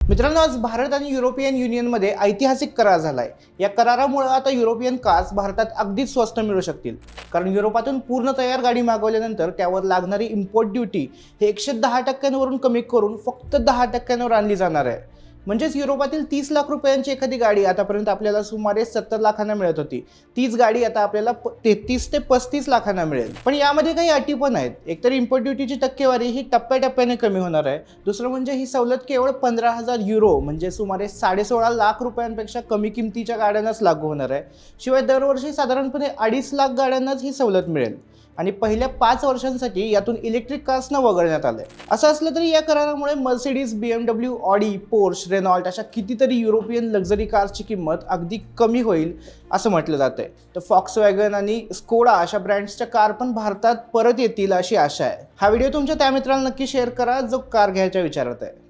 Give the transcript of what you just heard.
मित्रांनो, आज भारत आणि युरोपियन युनियनमध्ये ऐतिहासिक करार झालाय। या करारामुळे आता युरोपियन कार्स भारतात अगदीच स्वस्त मिळू शकतील, कारण युरोपातून पूर्ण तयार गाडी मागवल्यानंतर त्यावर लागणारी इम्पोर्ट ड्युटी हे 110% कमी करून फक्त 10% आणली जाणार आहे। म्हणजेच युरोपातील 30 लाख रुपयांची एखादी गाडी आतापर्यंत आपल्याला सुमारे 70 लाखांना मिळत होती, तीच गाडी आता आपल्याला 33 ते 35 लाखांना मिळेल। पण यामध्ये काही अटी पण आहेत। एकतर इम्पोर्ट ड्युटीची टक्केवारी ही टप्प्याटप्प्याने कमी होणार आहे। दुसरं म्हणजे ही सवलत केवळ 15,000 युरो म्हणजे सुमारे 16.5 लाख रुपयांपेक्षा कमी किमतीच्या गाड्यांनाच लागू होणार आहे। शिवाय दरवर्षी साधारणपणे 2.5 लाख गाड्यांनाच ही सवलत मिळेल आणि पहिल्या 5 वर्षांसाठी यातून इलेक्ट्रिक कार्सना वगळण्यात आलंय। असं असलं तरी या करारामुळे Mercedes, BMW, Audi, Porsche, Renault अशा कितीतरी युरोपियन लक्झरी कार्सची किंमत अगदी कमी होईल असं म्हटलं जातंय। तर फॉक्सवॅगन आणि स्कोडा अशा ब्रँड्सच्या कार पण भारतात परत येतील अशी आशा आहे। हा व्हिडिओ तुमच्या त्या मित्रांना नक्की शेअर करा जो कार घ्यायच्या विचारात आहे।